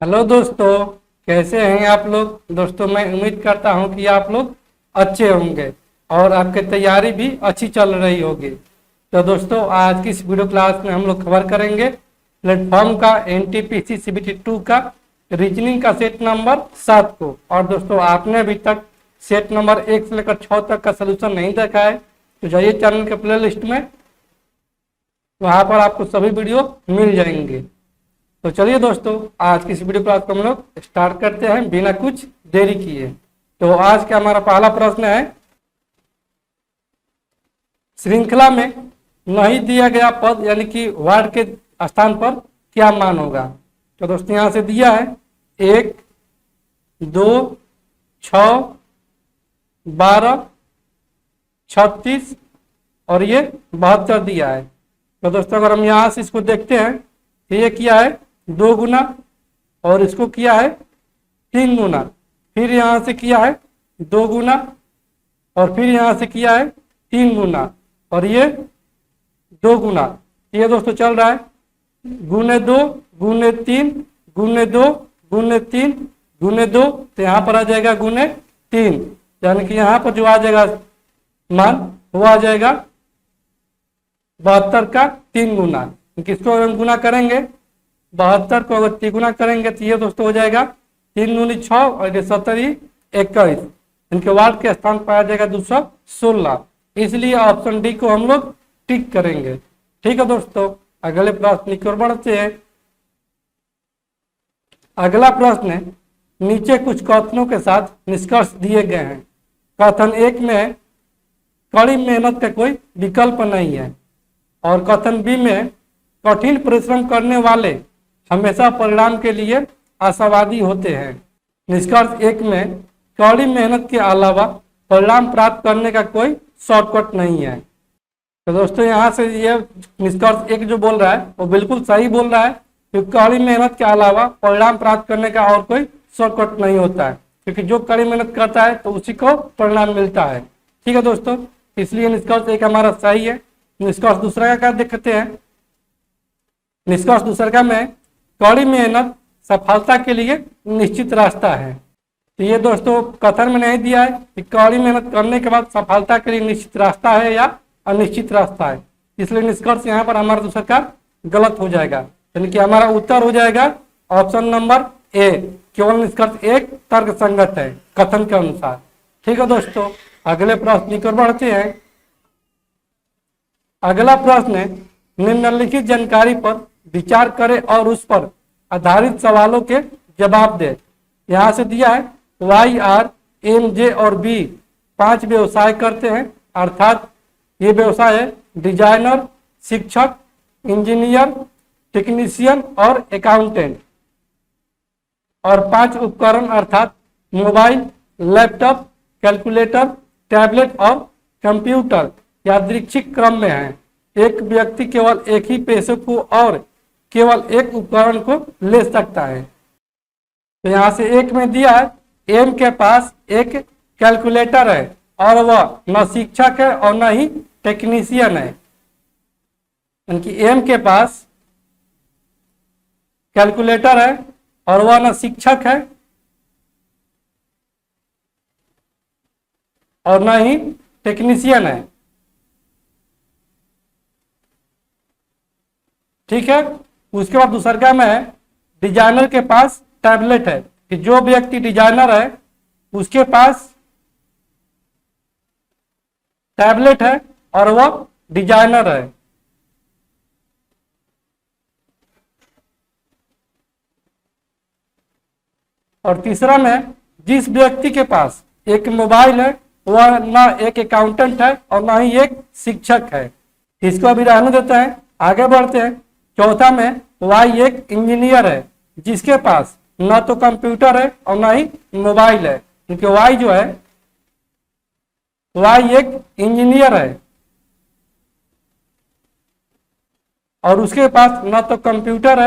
Hello दोस्तों, कैसे हैं आप लोग। दोस्तों मैं उम्मीद करता हूं कि आप लोग अच्छे होंगे और आपकी तैयारी भी अच्छी चल रही होगी। तो दोस्तों आज की इस वीडियो क्लास में हम लोग कवर करेंगे प्लेटफॉर्म का एनटीपीसी सीबीटी 2 का रीजनिंग का सेट नंबर 7 को। और दोस्तों आपने अभी तक सेट नंबर 1 से लेकर 6 तक का सोल्यूशन नहीं देखा है तो जाइए चैनल के प्ले लिस्ट में, वहां पर आपको सभी वीडियो मिल जाएंगे। तो चलिए दोस्तों आज की इस वीडियो क्लास को हम लोग स्टार्ट करते हैं बिना कुछ देरी किए। तो आज का हमारा पहला प्रश्न है, श्रृंखला में नहीं दिया गया पद यानी कि वर्ड के स्थान पर क्या मान होगा। तो दोस्तों यहां से दिया है 1, 2, 6, 12, 36 और ये 72 दिया है। तो दोस्तों अगर हम यहां से इसको देखते हैं तो ये किया है 2 गुना और इसको किया है 3 गुना, फिर यहां से किया है 2 गुना और फिर यहां से किया है 3 गुना और ये 2 गुना। ये दोस्तों चल रहा है गुने 2 गुने 3 गुने 2 गुने 3 गुने 2, तो यहाँ पर आ जाएगा गुने 3, यानी कि यहाँ पर जो आ जाएगा मान वो आ जाएगा 72 का 3 गुना। किसको हम गुना करेंगे 72 को अगर 3 गुना करेंगे तो ये दोस्तों हो जाएगा 3 दूनी 6 और ये 70 21, इनके वार्ड के स्थान पर आ जाएगा 216। इसलिए ऑप्शन डी को हम लोग टिक करेंगे। ठीक है दोस्तों, अगले प्रश्न की ओर बढ़ते हैं। अगला प्रश्न है, नीचे कुछ कथनों के साथ निष्कर्ष दिए गए हैं। कथन 1 में कड़ी मेहनत का कोई विकल्प नहीं है और कथन बी में कठिन परिश्रम करने वाले हमेशा परिणाम के लिए आशावादी होते हैं। निष्कर्ष 1 में कड़ी मेहनत के अलावा परिणाम प्राप्त करने का कोई शॉर्टकट नहीं है। तो दोस्तों यहाँ से ये निष्कर्ष 1 जो बोल रहा है वो बिल्कुल सही बोल रहा है, क्योंकि कड़ी मेहनत के अलावा परिणाम प्राप्त करने का और कोई शॉर्टकट नहीं होता है, क्योंकि जो कड़ी मेहनत करता है तो उसी को परिणाम मिलता है। ठीक है दोस्तों, इसलिए निष्कर्ष 1 हमारा सही है। निष्कर्ष दूसरा का क्या देखते हैं। निष्कर्ष दूसरा का में कड़ी मेहनत सफलता के लिए निश्चित रास्ता है। तो ये दोस्तों कथन में नहीं दिया है कि कड़ी मेहनत करने के बाद सफलता के लिए निश्चित रास्ता है या अनिश्चित रास्ता है, इसलिए निष्कर्ष यहाँ पर हमारा दूसरा का गलत हो जाएगा, यानी कि हमारा उत्तर हो जाएगा ऑप्शन नंबर ए। केवल निष्कर्ष 1 तर्क संगत है कथन के अनुसार। ठीक है दोस्तों, अगले प्रश्न की ओर बढ़ते हैं। अगला प्रश्न है, निम्नलिखित जानकारी पर विचार करें और उस पर आधारित सवालों के जवाब दें। यहां से दिया है वाई आर एम जे और बी 5 व्यवसाय करते हैं, अर्थात ये व्यवसाय है डिजाइनर, शिक्षक, इंजीनियर, टेक्नीशियन और अकाउंटेंट। और 5 उपकरण अर्थात मोबाइल, लैपटॉप, कैलकुलेटर, टैबलेट और कंप्यूटर यादृच्छिक क्रम में है। एक व्यक्ति केवल एक ही पेशे को और केवल एक उपकरण को ले सकता है। तो यहां से 1 में दिया है एम के पास एक कैलकुलेटर है और वह न शिक्षक है और न ही टेक्नीशियन है, यानी कि एम के पास कैलकुलेटर है और वह न शिक्षक है और न ही टेक्नीशियन है। ठीक है, उसके बाद दूसरा में है डिजाइनर के पास टैबलेट है, कि जो व्यक्ति डिजाइनर है उसके पास टैबलेट है और वह डिजाइनर है। और तीसरा में जिस व्यक्ति के पास एक मोबाइल है वह ना एक अकाउंटेंट है और ना ही एक शिक्षक है। इसको अभी रहने देते हैं, आगे बढ़ते हैं। चौथा में वाई एक इंजीनियर है जिसके पास ना तो कंप्यूटर है और ना ही मोबाइल है, क्योंकि वाई जो है वाई एक इंजीनियर है और उसके पास ना तो कंप्यूटर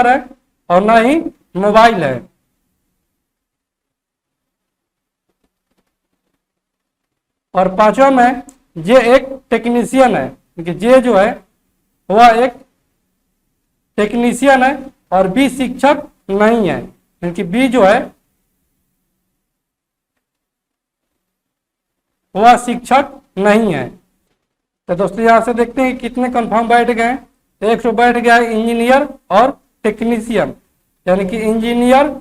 है और ना ही मोबाइल है। और पांचवा में जे एक टेक्नीशियन है, क्योंकि जे जो है वह एक टेक्नीशियन है और बी शिक्षक नहीं है, यानी कि बी जो है वह शिक्षक नहीं है। तो दोस्तों यहां से देखते हैं कितने कंफर्म बैठ गए। एक तो बैठ गया है इंजीनियर और टेक्नीशियन, यानी कि इंजीनियर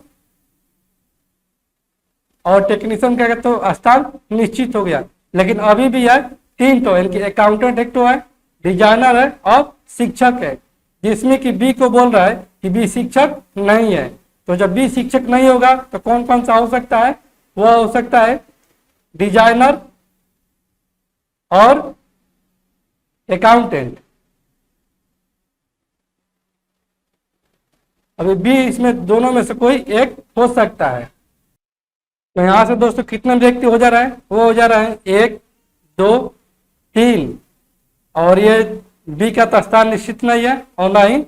और टेक्नीशियन का तो स्थान निश्चित हो गया। लेकिन अभी भी है तीन तो, यानी कि अकाउंटेंट एक तो है, डिजाइनर है और शिक्षक है, जिसमें कि बी को बोल रहा है कि बी शिक्षक नहीं है। तो जब बी शिक्षक नहीं होगा तो कौन कौन सा हो सकता है? वह हो सकता है डिजाइनर और अकाउंटेंट। अभी बी इसमें दोनों में से कोई एक हो सकता है। तो यहां से दोस्तों कितने व्यक्ति हो जा रहा है? वो हो जा रहा है 1 2 3, और ये बी का तो स्थान निश्चित नहीं है और ना ही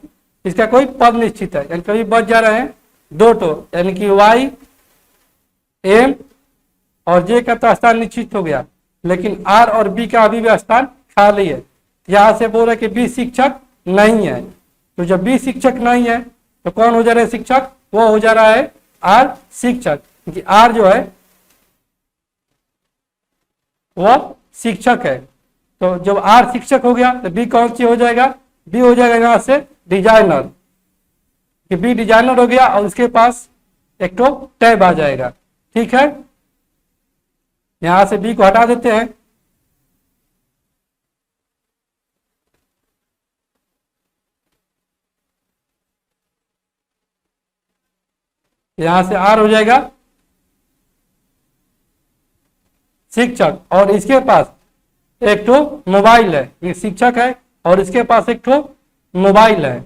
इसका कोई पद निश्चित है, यानी कभी बच जा रहे हैं 2 तो, यानी कि वाई एम और जे का तो स्थान निश्चित हो गया, लेकिन आर और बी का अभी भी स्थान खाली है। यहां से बोल रहे कि बी शिक्षक नहीं है। तो जब बी शिक्षक नहीं है तो कौन हो जा रहा है शिक्षक? वो हो जा रहा है आर शिक्षक, क्योंकि आर जो है वह शिक्षक है। तो जब आर शिक्षक हो गया तो बी कौन सी हो जाएगा? बी हो जाएगा यहां से डिजाइनर, कि बी डिजाइनर हो गया और उसके पास एक तो टैब आ जाएगा। ठीक है, यहां से बी को हटा देते हैं। यहां से आर हो जाएगा शिक्षक, और इसके पास एक तो मोबाइल है, ये शिक्षक है और इसके पास एक तो मोबाइल है।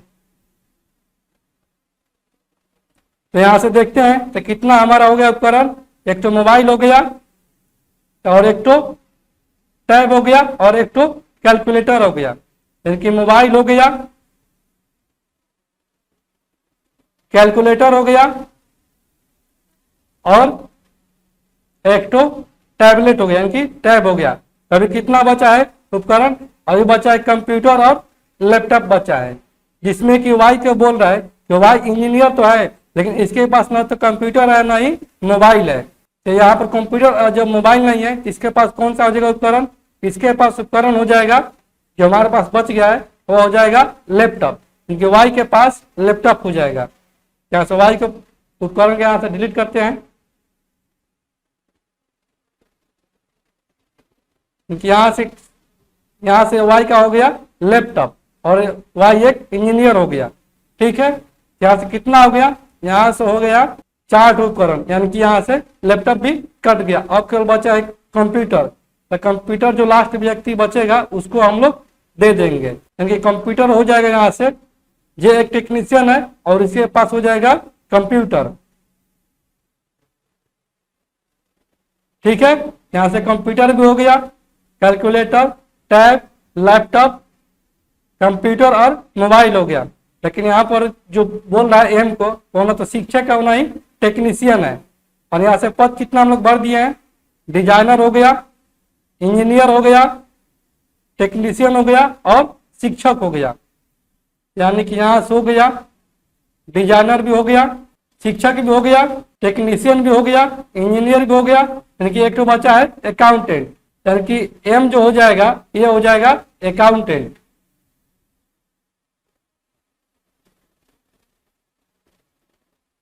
तो यहां से देखते हैं तो कितना हमारा हो गया उपकरण? एक तो मोबाइल हो गया और एक तो टैब हो गया और एक तो कैलकुलेटर हो गया, यानी कि मोबाइल हो गया, कैलकुलेटर हो गया और एक तो टैबलेट हो गया, यानी कि टैब हो गया। अभी कितना बचा है उपकरण? अभी बचा है कंप्यूटर और लैपटॉप बचा है, जिसमें कि वाई को बोल रहा है कि वाई इंजीनियर तो है, लेकिन इसके पास ना तो कंप्यूटर है ना ही मोबाइल है। तो यहाँ पर कंप्यूटर जब मोबाइल नहीं है, इसके पास कौन सा हो जाएगा उपकरण? इसके पास उपकरण हो जाएगा जो हमारे पास बच गया है, वो हो जाएगा लैपटॉप, क्योंकि वाई के पास लैपटॉप हो जाएगा। यहाँ से वाई को उपकरण के यहाँ से डिलीट करते हैं, क्योंकि यहाँ से वाई का हो गया लैपटॉप और वाई एक इंजीनियर हो गया। ठीक है, यहाँ से कितना हो गया? यहाँ से हो गया 4 उपकरण, यानी कि यहाँ से लैपटॉप भी कट गया। अब केवल बचा है कंप्यूटर। तो कंप्यूटर जो लास्ट व्यक्ति बचेगा उसको हम लोग दे देंगे, यानी कि कंप्यूटर हो जाएगा यहाँ से, ये एक टेक्नीशियन है और इसके पास हो जाएगा कंप्यूटर। ठीक है, यहाँ से कंप्यूटर भी हो गया, कैलकुलेटर, टैब, लैपटॉप, कंप्यूटर और मोबाइल हो गया। लेकिन यहाँ पर जो बोल रहा है एम को, वो ना तो शिक्षक है ना ही टेक्नीशियन है। और यहाँ से पद कितना हम लोग भर दिए हैं? डिजाइनर हो गया, इंजीनियर हो गया, टेक्नीशियन हो गया और शिक्षक हो गया। यानी कि यहाँ से हो गया डिजाइनर भी हो गया, शिक्षक भी हो गया, टेक्नीशियन भी हो गया, इंजीनियर भी हो गया, यानी कि एक तो बचा है अकाउंटेंट, यानी कि एम जो हो जाएगा ये हो जाएगा अकाउंटेंट।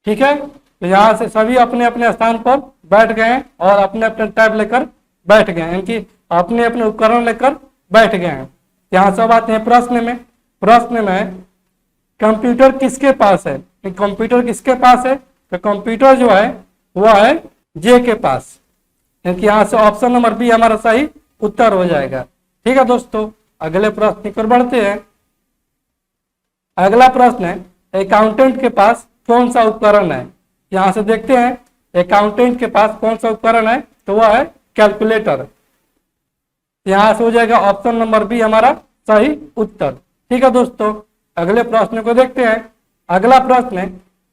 ठीक है, तो यहां से सभी अपने अपने स्थान पर बैठ गए हैं और अपने अपने टैब लेकर बैठ गए हैं, यानी कि अपने अपने उपकरण लेकर बैठ गए हैं। यहाँ सब आते हैं प्रश्न में। प्रश्न में कंप्यूटर किसके पास है? कंप्यूटर किसके पास है? तो कंप्यूटर जो है वह है जे के पास, यानी कि यहाँ से ऑप्शन नंबर बी हमारा सही उत्तर हो जाएगा। ठीक है दोस्तों, अगले प्रश्न पर बढ़ते हैं। अगला प्रश्न है अकाउंटेंट के पास कौन सा उपकरण है? यहां से देखते हैं अकाउंटेंट के पास कौन सा उपकरण है, तो वह है कैलकुलेटर। यहां से हो जाएगा ऑप्शन नंबर बी हमारा सही उत्तर। ठीक है दोस्तों, अगले प्रश्न को देखते हैं। अगला प्रश्न है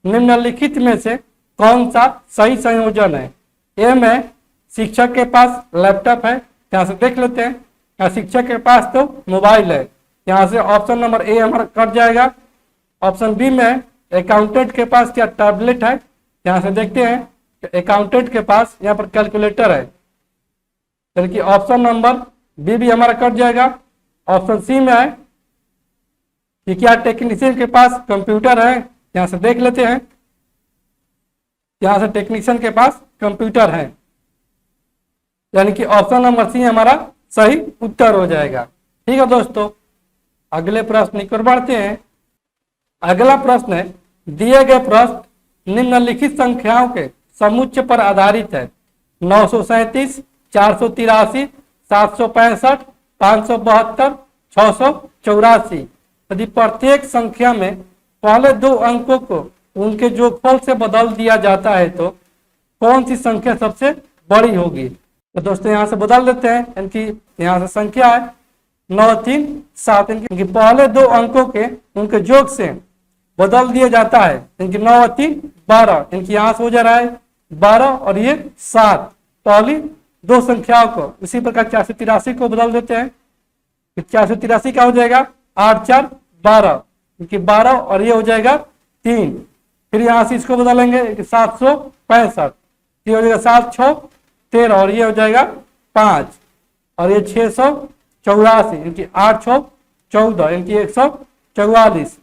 निम्नलिखित में से कौन सा सही संयोजन है? ए में शिक्षक के पास लैपटॉप है, यहाँ से देख लेते हैं। यहाँ शिक्षक के पास तो मोबाइल है, यहाँ से ऑप्शन नंबर ए हमारा कट जाएगा। ऑप्शन बी में अकाउंटेंट के पास क्या टैबलेट है, यहाँ से देखते हैं अकाउंटेंट के पास यहाँ पर कैलकुलेटर है, यानी कि ऑप्शन नंबर बी भी हमारा कट जाएगा। ऑप्शन सी में है कि क्या टेक्नीशियन के पास कंप्यूटर है, यहाँ से देख लेते हैं, यहाँ से टेक्नीशियन के पास कंप्यूटर है, यानी कि ऑप्शन नंबर सी हमारा सही उत्तर हो जाएगा। ठीक है दोस्तों, अगले प्रश्न की ओर बढ़ते हैं। अगला प्रश्न है, दिए गए प्रश्न निम्नलिखित संख्याओं के समुच्चय पर आधारित है। 937, 483, 765, 572, 684। यदि प्रत्येक संख्या में पहले दो अंकों को उनके जोगफल से बदल दिया जाता है तो कौन सी संख्या सबसे बड़ी होगी। तो दोस्तों यहाँ से बदल देते हैं, यानी कि यहाँ से संख्या है 937, इनकी पहले दो अंकों के उनके योग से बदल दिया जाता है, इनकी 9 और 3 12, इनकी यहाँ से हो जा रहा है 12 और ये 7, पहली दो संख्याओं को। इसी प्रकार 483 को बदल देते हैं, 483 क्या हो जाएगा 8 4 12, इनकी 12 और ये हो जाएगा 3। फिर यहाँ से इसको बदलेंगे 765, ये हो जाएगा 7 6 13 और ये हो जाएगा 5, और ये 684, इनकी 8 6 14, इनकी 144।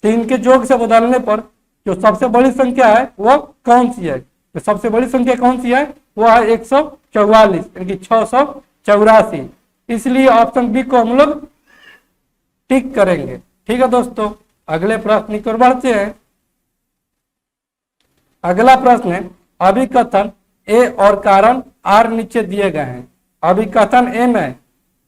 तीन के योग से बदलने पर जो सबसे बड़ी संख्या है वह कौन सी है, तो सबसे बड़ी संख्या कौन सी है, वह है 144, इनकी 684। इसलिए ऑप्शन बी को हम लोग टिक करेंगे। ठीक है दोस्तों, अगले प्रश्न की ओर बढ़ते हैं। अगला प्रश्न है, अभिकथन ए और कारण आर नीचे दिए गए हैं। अभिकथन ए में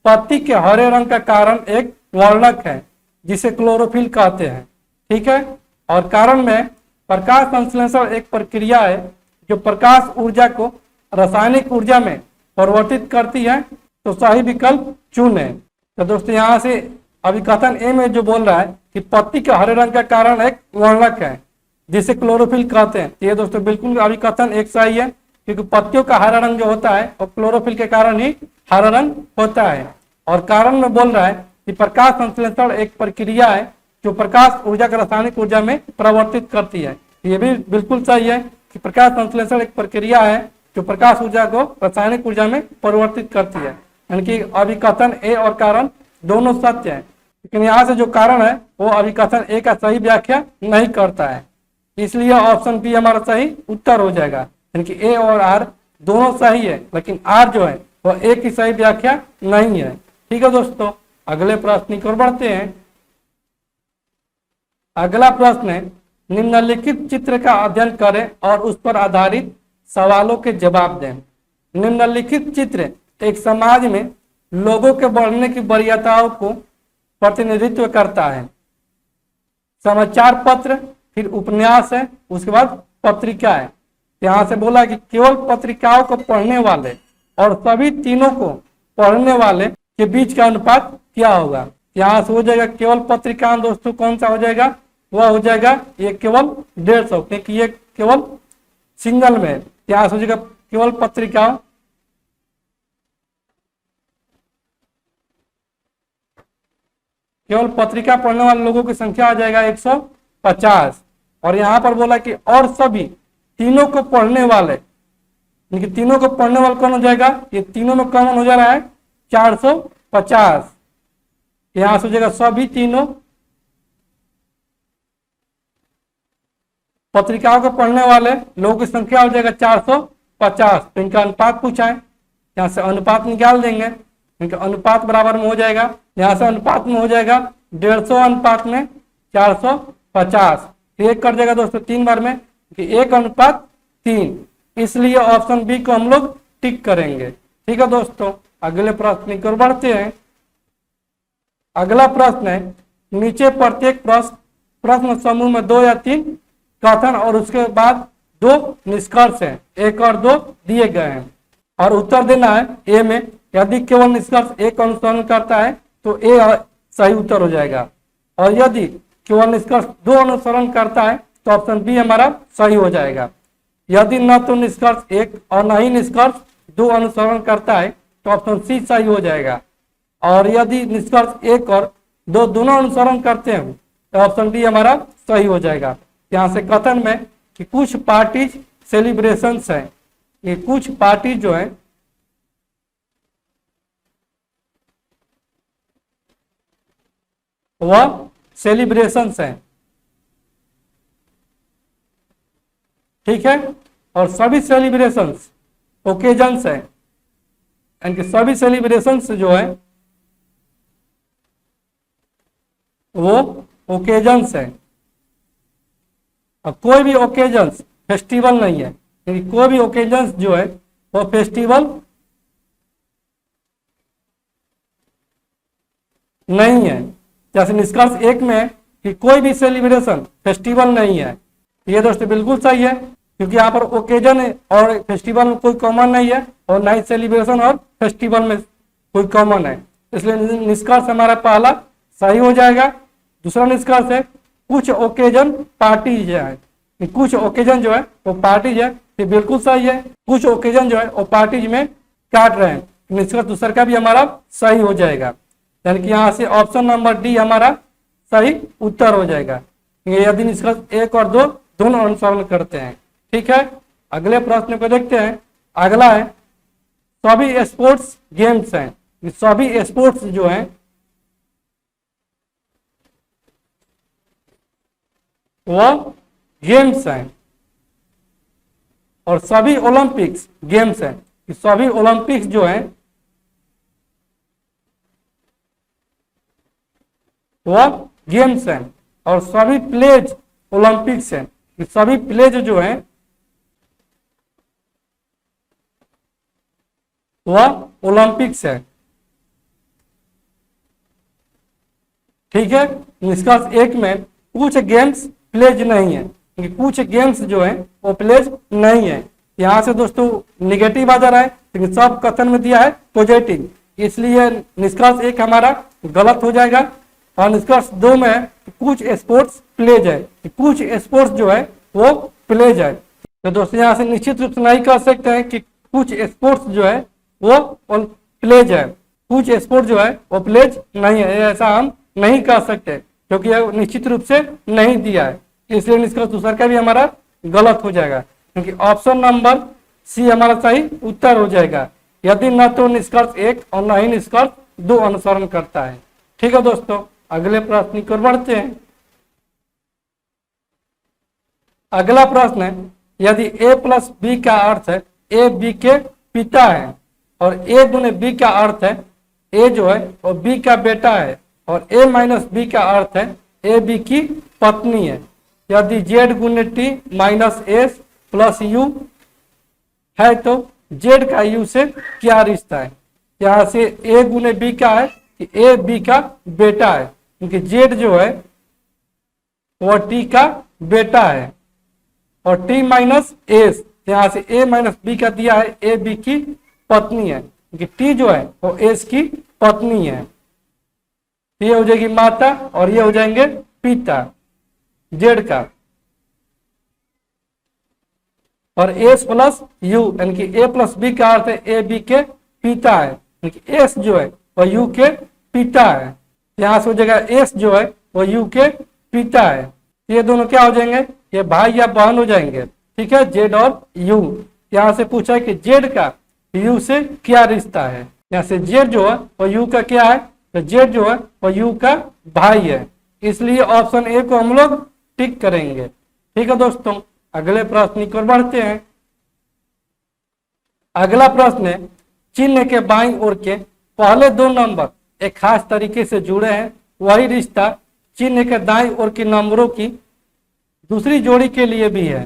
पत्ती के हरे रंग का कारण एक वर्णक है जिसे क्लोरोफिल कहते हैं। ठीक है, और कारण में प्रकाश संश्लेषण एक प्रक्रिया है जो प्रकाश ऊर्जा को रासायनिक ऊर्जा में परिवर्तित करती है, तो सही विकल्प चुने। तो दोस्तों यहाँ से अभिकथन ए में जो बोल रहा है कि पत्ती के हरे रंग का कारण एक वर्णक है जिसे क्लोरोफिल कहते हैं, ये दोस्तों बिल्कुल अभिकथन एक सही है, क्योंकि पत्तियों का हरा रंग जो होता है वो क्लोरोफिल के कारण ही हरा रंग होता है। और कारण में बोल रहा है कि प्रकाश संश्लेषण एक प्रक्रिया है जो प्रकाश ऊर्जा को रासायनिक ऊर्जा में परिवर्तित करती है, ये भी बिल्कुल सही है कि प्रकाश संश्लेषण एक प्रक्रिया है जो प्रकाश ऊर्जा को रासायनिक ऊर्जा में परिवर्तित करती है, यानी कि अभिकथन ए और कारण दोनों सत्य है। लेकिन यहाँ से जो कारण है वो अभिकथन ए का सही व्याख्या नहीं करता है, इसलिए ऑप्शन बी हमारा सही उत्तर हो जाएगा, यानी कि ए और आर दोनों सही है, लेकिन आर जो है वह ए की सही व्याख्या नहीं है। ठीक है दोस्तों, अगले प्रश्न की ओर बढ़ते हैं। अगला प्रश्न है, निम्नलिखित चित्र का अध्ययन करें और उस पर आधारित सवालों के जवाब दें। निम्नलिखित चित्र एक समाज में लोगों के बढ़ने की वरीयताओं को प्रतिनिधित्व करता है। समाचार पत्र, फिर उपन्यास है, उसके बाद पत्रिका है। यहाँ से बोला कि केवल पत्रिकाओं को पढ़ने वाले और सभी तीनों को पढ़ने वाले के बीच का अनुपात क्या होगा। यहाँ से हो जाएगा केवल पत्रिका दोस्तों कौन सा हो जाएगा, वह हो जाएगा ये केवल 150, क्योंकि ये केवल सिंगल में। यहाँ से हो जाएगा केवल पत्रिकाओं, केवल पत्रिका पढ़ने वाले लोगों की संख्या आ जाएगा 150। और यहाँ पर बोला कि और सभी तीनों को पढ़ने वाले, यानी तीनों को पढ़ने वाले कौन हो जाएगा, ये तीनों में कॉमन हो जा रहा है 450। यहाँ से हो जाएगा सभी तीनों पत्रिकाओं को पढ़ने वाले लोगों की संख्या हो जाएगा 450। तो इनका अनुपात पूछा है, यहाँ से अनुपात निकाल देंगे, इनका अनुपात बराबर में हो जाएगा, यहाँ से अनुपात में हो जाएगा 150 अनुपात में 450, एक कर जाएगा दोस्तों 3 बार में कि 1:3, इसलिए ऑप्शन बी को हम लोग टिक करेंगे। ठीक है दोस्तों, अगले प्रश्न की ओर बढ़ते हैं। अगला प्रश्न है, नीचे प्रत्येक प्रश्न समूह में 2 या 3 कथन और उसके बाद 2 निष्कर्ष हैं, 1 और 2 दिए गए हैं और उत्तर देना है ए में। यदि केवल निष्कर्ष एक अनुसरण करता है तो ए सही उत्तर हो जाएगा, और यदि केवल निष्कर्ष 2 अनुसरण करता है तो ऑप्शन बी हमारा सही हो जाएगा। यदि न तो निष्कर्ष 1 और न ही निष्कर्ष 2 अनुसरण करता है तो ऑप्शन सी सही हो जाएगा, और यदि निष्कर्ष 1 और 2 दोनों अनुसरण करते हैं तो ऑप्शन डी हमारा सही हो जाएगा। यहाँ से कथन में कि कुछ पार्टीज सेलिब्रेशंस हैं, ये कुछ पार्टी जो है वह सेलिब्रेशंस हैं, ठीक है। और सभी सेलिब्रेशंस ओकेजन्स हैं, यानी कि सभी सेलिब्रेशंस जो है वो ओकेजन्स है। अब कोई भी ओकेजन्स फेस्टिवल नहीं है, क्योंकि कोई भी ओकेजन्स जो है वो फेस्टिवल नहीं है। जैसे निष्कर्ष 1 में है कि कोई भी सेलिब्रेशन फेस्टिवल नहीं है, ये दोस्तों बिल्कुल सही है, क्योंकि यहाँ पर ओकेजन और फेस्टिवल में कोई कॉमन नहीं है और ना ही सेलिब्रेशन और फेस्टिवल में कोई कॉमन है, इसलिए निष्कर्ष हमारा पहला सही हो जाएगा। दूसरा निष्कर्ष है कुछ ओकेजन पार्टीज है, कुछ ओकेजन जो है वो पार्टीज है, ये बिल्कुल सही है। कुछ ओकेजन जो है वो पार्टीज में काट रहे हैं, निष्कर्ष दूसरा का भी हमारा सही हो जाएगा, यानी कि यहाँ से ऑप्शन नंबर डी हमारा सही उत्तर हो जाएगा यदि निष्कर्ष 1 और 2 दोनों अनुसरण करते हैं, ठीक है। अगले प्रश्न को देखते हैं। अगला है सभी स्पोर्ट्स गेम्स हैं, सभी स्पोर्ट्स जो हैं वह गेम्स हैं और सभी ओलंपिक्स गेम्स हैं, सभी ओलंपिक्स जो हैं वह गेम्स हैं और सभी प्लेज ओलंपिक्स हैं, सभी प्लेज जो हैं वह ओलंपिक्स है, ठीक है। निष्कर्ष 1 में कुछ गेम्स प्लेज नहीं है, क्योंकि कुछ गेम्स जो है वो प्लेज नहीं है। यहाँ से दोस्तों निगेटिव आ जा रहा है, लेकिन सब कथन में दिया है पॉजिटिव, इसलिए निष्कर्ष 1 हमारा गलत हो जाएगा। और निष्कर्ष 2 में है कुछ स्पोर्ट्स प्लेज है, कुछ स्पोर्ट्स जो है वो प्लेज है। तो दोस्तों यहाँ से निश्चित रूप से नहीं कह सकते हैं कि कुछ स्पोर्ट्स जो है वो प्लेज है, कुछ स्पोर्ट जो है वो प्लेज नहीं है, ऐसा हम नहीं कह सकते, क्योंकि यह निश्चित रूप से नहीं दिया है, इसलिए निष्कर्ष दूसरा का भी हमारा गलत हो जाएगा, क्योंकि ऑप्शन नंबर सी हमारा सही उत्तर हो जाएगा, यदि न तो निष्कर्ष 1 और न ही निष्कर्ष 2 अनुसरण करता है, ठीक है। दोस्तों अगले प्रश्न की ओर बढ़ते हैं। अगला प्रश्न है यदि a प्लस बी का अर्थ है a b के पिता है और a गुने b का अर्थ है a जो है वो b का बेटा है और a माइनस b का अर्थ है a b की पत्नी है, यदि z गुने t minus s plus u है तो z का u से क्या रिश्ता है। यहाँ से a गुने b का है कि a b का बेटा है, क्योंकि z जो है वह t का बेटा है और t माइनस एस, यहाँ से a माइनस बी का दिया है a b की पत्नी है, क्योंकि t जो है वो s की पत्नी है। ये हो जाएगी माता और ये हो जाएंगे पिता z का, और s प्लस u यानी कि a प्लस बी का अर्थ है a b के पिता है, क्योंकि s जो है वह u के पिता है। यहाँ से हो जाएगा s जो है वो u के पिता है, ये दोनों क्या हो जाएंगे, ये भाई या बहन हो जाएंगे, ठीक है, जेड और यू। यहाँ से पूछा है कि जेड का यू से क्या रिश्ता है, यहाँ से जेड जो है वो यू का क्या है, तो जेड जो है वो यू का भाई है, इसलिए ऑप्शन ए को हम लोग टिक करेंगे, ठीक है। दोस्तों अगले प्रश्न की ओर बढ़ते हैं। अगला प्रश्न है चिन्ह के बाईं ओर के पहले 2 नंबर एक खास तरीके से जुड़े हैं, वही रिश्ता चिन्ह के दाईं ओर के नंबरों की दूसरी जोड़ी के लिए भी है,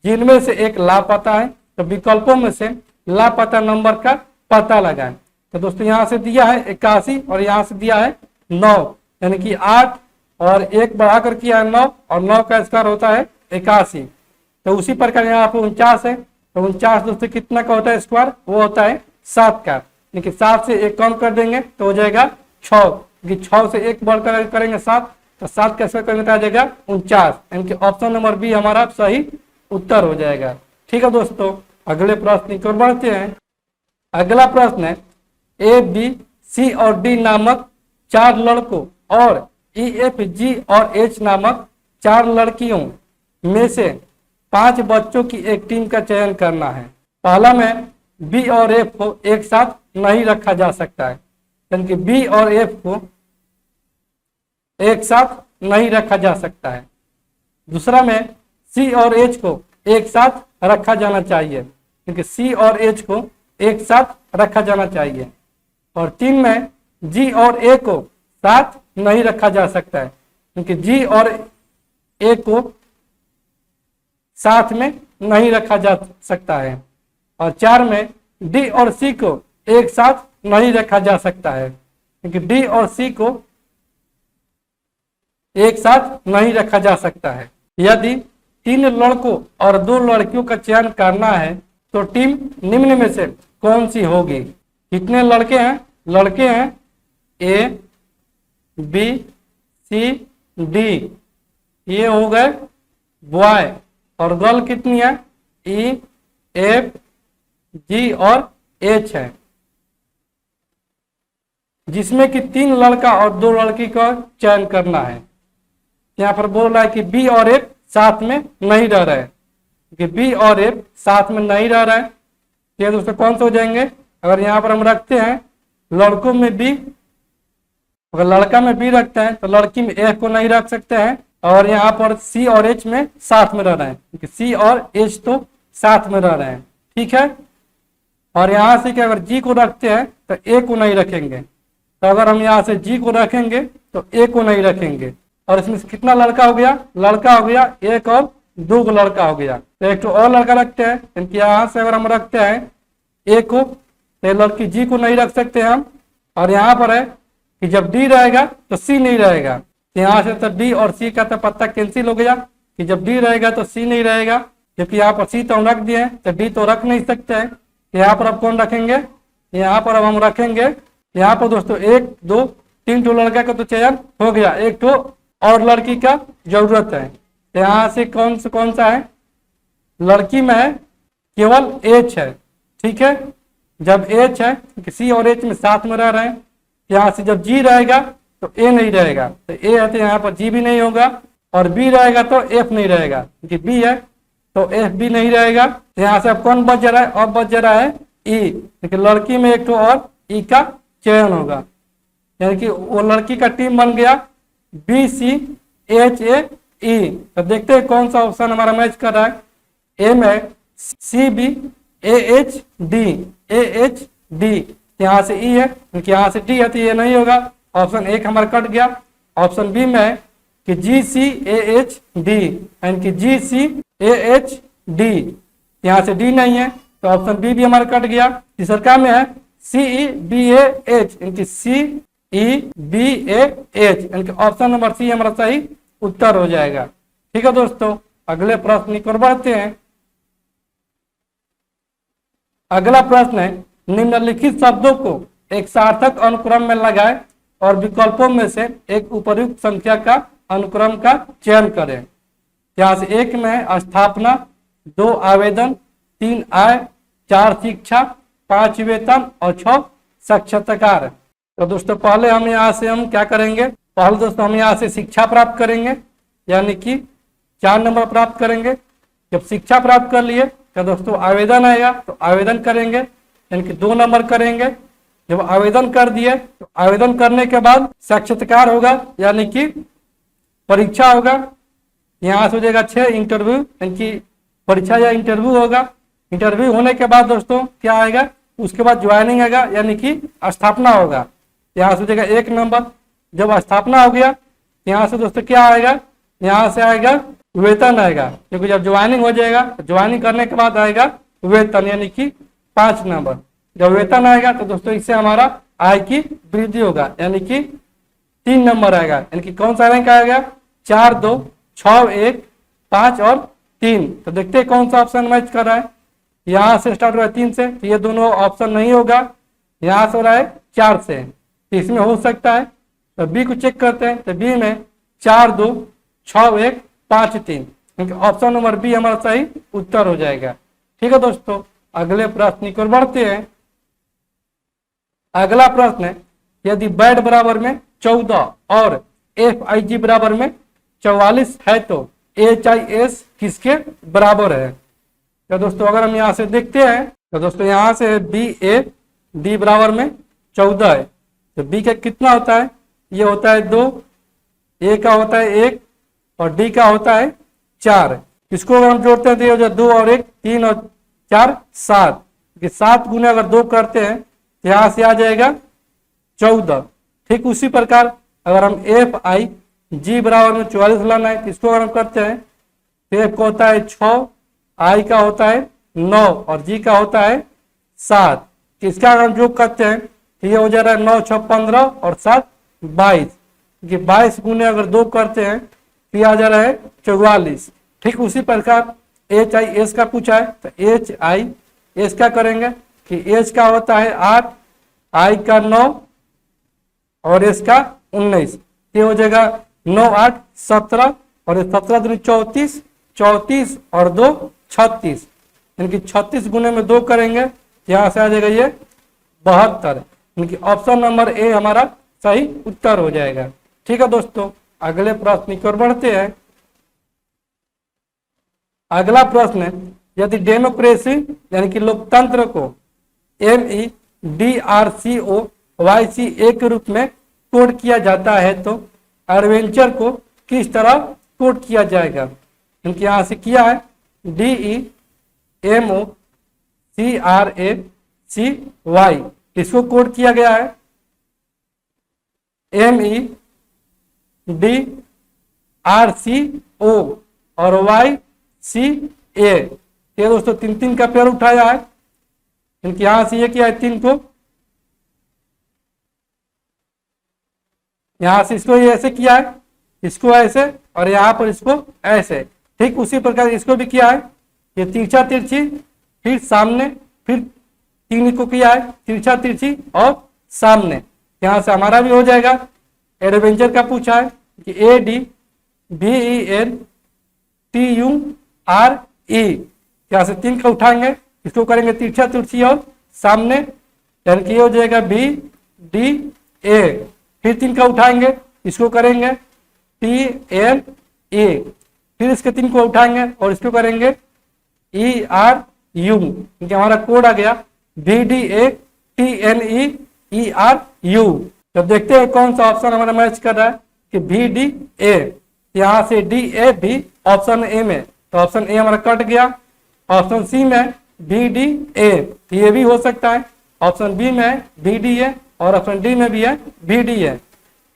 जिनमें से एक लापता है, तो विकल्पों में से लापता नंबर का पता लगाएं। तो दोस्तों यहाँ से दिया है 81 और यहाँ से दिया है 9, यानी कि 8 और 1 बढ़ाकर किया है 9 और 9 का स्क्वायर होता है 81। तो उसी प्रकार यहाँ पर 49 है, तो 49 दोस्तों कितना का होता है स्क्वायर, वो होता है 7 का, यानी 7 से 1 कम कर देंगे तो हो जाएगा 6, क्योंकि 6 से 1 बढ़कर करेंगे 7, तो 7 का स्क्वायर करेंगे तो आ जाएगा 49, यानी कि ऑप्शन नंबर बी हमारा सही उत्तर हो जाएगा, ठीक है। दोस्तों अगले प्रश्न की ओर बढ़ते हैं। अगला प्रश्न है ए बी सी और डी नामक 4 लड़कों और ई एफ जी और एच नामक 4 लड़कियों में से 5 बच्चों की एक टीम का चयन करना है। पहला में बी और एफ को एक साथ नहीं रखा जा सकता है, यानी कि बी और एफ को एक साथ नहीं रखा जा सकता है। दूसरा में सी और एच को एक साथ रखा जाना चाहिए, क्योंकि सी और एच को एक साथ रखा जाना चाहिए। और 3 में जी और ए को साथ नहीं रखा जा सकता है, क्योंकि जी और ए को साथ में नहीं रखा जा सकता है। और 4 में डी और सी को एक साथ नहीं रखा जा सकता है, क्योंकि डी और सी को एक साथ नहीं रखा जा सकता है। यदि 3 लड़कों और 2 लड़कियों का चयन करना है तो टीम निम्न में से कौन सी होगी? कितने लड़के हैं? लड़के हैं ए बी सी डी, ये हो गए बॉय। और गर्ल कितनी है? ई एफ जी और एच है, जिसमें कि 3 लड़का और 2 लड़की का चयन करना है। यहाँ पर बोल रहा है कि बी और एफ साथ में नहीं रह रहे हैं, क्योंकि बी और एफ साथ में नहीं रह रहे हैं। ये दोस्तों कौन से हो जाएंगे? अगर यहाँ पर हम रखते हैं लड़कों में बी, अगर लड़का में बी रखते हैं तो लड़की में एफ को नहीं रख सकते हैं। और यहाँ पर सी और एच में साथ में रह रहे हैं, क्योंकि सी और एच तो साथ में रह रहे हैं, ठीक है। और यहाँ से क्या, अगर जी को रखते हैं तो ए को नहीं रखेंगे, तो अगर हम यहाँ से जी को रखेंगे तो ए को नहीं रखेंगे। और इसमें से कितना लड़का हो गया? लड़का हो गया एक और 2 लड़का हो गया, तो एक तो और लड़का रखते हैं। इनके यहाँ से अगर हम रखते हैं ए को, तो लड़की जी को नहीं रख सकते हम। और यहाँ पर है कि जब डी रहेगा तो सी नहीं रहेगा, यहाँ से तो डी और सी का तो पत्ता कैंसिल हो गया कि जब डी रहेगा तो सी नहीं रहेगा, क्योंकि यहाँ पर सी तो हम रख दिए हैं तो डी तो रख नहीं सकते हैं। यहाँ पर अब कौन रखेंगे? यहाँ पर अब हम रखेंगे, यहाँ पर दोस्तों 1 2 3 लड़का का तो चयन हो गया, 1 और लड़की का जरूरत है। यहाँ से कौन सा है? लड़की में है केवल एच है, ठीक है। जब एच है, सी और एच में साथ में रह रहे हैं, यहाँ से जब जी रहेगा तो ए नहीं रहेगा, तो ए है तो यहाँ पर जी भी नहीं होगा। और बी रहेगा तो एफ नहीं रहेगा, क्योंकि बी है तो एफ भी नहीं रहेगा। तो यहाँ से अब कौन बच जा रहा है? अब बच जा रहा है ई, क्योंकि लड़की में 1 और ई का चयन होगा, यानी कि वो लड़की का टीम बन गया बी सी एच ए ई। तो देखते हैं कौन सा ऑप्शन हमारा मैच कर रहा है। ए में C B A H D, यहाँ से ई है, क्योंकि यहाँ से डी है तो ये नहीं होगा, ऑप्शन 1 हमारा कट गया। ऑप्शन बी में है कि जी सी ए एच डी, यानी कि जी सी ए एच डी, यहाँ से डी नहीं है तो ऑप्शन बी भी हमारा कट गया। तीसरा में है सी ई बी ए एच, यानी सी ई बी ए एच, यानी ऑप्शन नंबर सी हमारा सही उत्तर हो जाएगा। ठीक है दोस्तों, अगले प्रश्न की ओर बढ़ते हैं। अगला प्रश्न है, निम्नलिखित शब्दों को एक सार्थक अनुक्रम में लगाए और विकल्पों में से एक उपर्युक्त संख्या का अनुक्रम का चयन करें। यहाँ से 1 में स्थापना, 2 आवेदन, 3 आय, 4 शिक्षा, 5 वेतन और 6 साक्षात्कार। तो दोस्तों पहले हम यहाँ से हम क्या करेंगे? पहले दोस्तों हम यहाँ से शिक्षा प्राप्त करेंगे, यानी कि 4 नंबर प्राप्त करेंगे। जब शिक्षा प्राप्त कर लिए तो दोस्तों आवेदन आएगा तो आवेदन करेंगे, यानी कि 2 नंबर करेंगे। जब आवेदन कर दिए तो आवेदन करने के बाद साक्षात्कार होगा, यानी कि परीक्षा होगा। यहाँ से हो जाएगा 6 इंटरव्यू, यानी कि परीक्षा या इंटरव्यू होगा। इंटरव्यू होने के बाद दोस्तों क्या आएगा? उसके बाद ज्वाइनिंग आएगा, यानी कि स्थापना होगा। यहाँ से हो जाएगा 1 नंबर। जब स्थापना हो गया यहाँ से दोस्तों क्या आएगा? यहाँ से आएगा वेतन आएगा, क्योंकि जब ज्वाइनिंग हो जाएगा तो ज्वाइनिंग करने के बाद आएगा वेतन, यानी कि 5 नंबर। जब वेतन आएगा तो दोस्तों इससे हमारा आय की वृद्धि होगा, यानी कि 3 नंबर आएगा, यानी कि कौन सा रैंक आएगा? 4 2 6 1 5 और 3। तो देखते हैं कौन सा ऑप्शन मैच कर रहा है। यहाँ से स्टार्ट हो रहा है 3 से, तो ये दोनों ऑप्शन नहीं होगा। यहाँ से हो रहा है 4 से, तो इसमें हो सकता है। तो बी को चेक करते हैं, तो बी में 4 2 6 1 5 3, ऑप्शन नंबर बी हमारा सही उत्तर हो जाएगा। ठीक है दोस्तों, अगले प्रश्न की ओर बढ़ते हैं। अगला प्रश्न है, यदि बैड बराबर में 14 और एफ आई जी बराबर में 44 है तो HIS किसके बराबर है। तो दोस्तों अगर हम यहाँ से देखते हैं तो दोस्तों यहाँ से है BA, D बराबर में 14 है, तो B का कितना होता है, ये होता है 2, A का होता है 1 और D का होता है 4। इसको अगर हम जोड़ते हैं तो ये हो जाए 2 और 1 3 और 4 7, 7 गुने अगर 2 करते हैं तो यहाँ से आ जाएगा 14। ठीक उसी प्रकार अगर हम FIG बराबर में 44 लाना है तो इसको अगर हम करते हैं तो F का होता है 6, I का होता है 9 और G का होता है 7। इसका अगर हम योग करते हैं तो ये हो जा रहा है 9 6 15 और 7 22, 22 गुने अगर 2 करते हैं तो ये आ जा रहा है 44। ठीक उसी प्रकार HIS का पूछा है तो HIS का करेंगे कि H का होता है 8, I का 9 और S का 19, ये हो जाएगा 9 8 17 और 17 दूनी 34, 34 और 2 36, यानी कि 36 गुने में 2 करेंगे यहाँ से आ जाएगा ये 72, यानी कि ऑप्शन नंबर ए हमारा सही उत्तर हो जाएगा। ठीक है दोस्तों, अगले प्रश्न की ओर बढ़ते हैं। अगला प्रश्न है, यदि डेमोक्रेसी यानी कि लोकतंत्र को MEDRCOYCA के रूप में कोड किया जाता है तो एडवेंचर को किस तरह कोड किया जाएगा। इनके यहाँ से किया है DEMOCRACY, इसको कोड किया गया है MEDRCO और YCA। ये दोस्तों 3 का पेयर उठाया है, इनके यहां से ये किया है 3 को, यहां से इसको ये ऐसे किया है, इसको ऐसे और यहां पर इसको ऐसे। ठीक उसी प्रकार इसको भी किया है, ये तिरछा तिरछी फिर सामने, फिर 3 को किया है तिरछा तिरछी और सामने। यहां से हमारा भी हो जाएगा। एडवेंचर का पूछा है कि ADVENTURE, यहां से 3 का उठाएंगे, इसको करेंगे तिरछा तिरछी और सामने, यानी कि ये हो जाएगा BDA। फिर 3 का उठाएंगे, इसको करेंगे TNE, फिर इसके 3 को उठाएंगे और इसको करेंगे ERU, क्योंकि हमारा कोड आ गया VDATNEERU। तो देखते हैं कौन सा ऑप्शन हमारा मैच कर रहा है कि VDA, यहां से DA भी ऑप्शन ए में, तो ऑप्शन ए हमारा कट गया। ऑप्शन सी में VDA, ये भी हो सकता है। ऑप्शन बी में VDA और ऑप्शन डी में भी है VDA,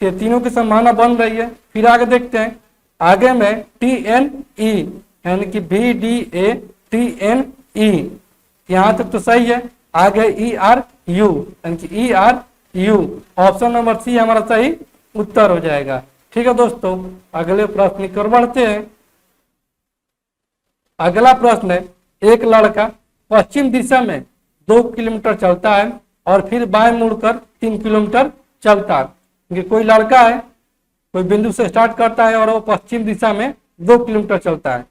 ये तीनों की संभावना बन रही है। फिर आगे देखते हैं, आगे में TNE यानी कि VDA TNE, यहां तक तो सही है। आगे ERU यानी कि ERU, ऑप्शन नंबर सी हमारा सही उत्तर हो जाएगा। ठीक है दोस्तों, अगले प्रश्न की ओर बढ़ते हैं। अगला प्रश्न है, एक लड़का पश्चिम दिशा में 2 किलोमीटर चलता है और फिर बाएं मुड़कर 3 किलोमीटर चलता है। क्योंकि कोई लड़का है, कोई बिंदु से स्टार्ट करता है और वो पश्चिम दिशा में 2 किलोमीटर चलता है।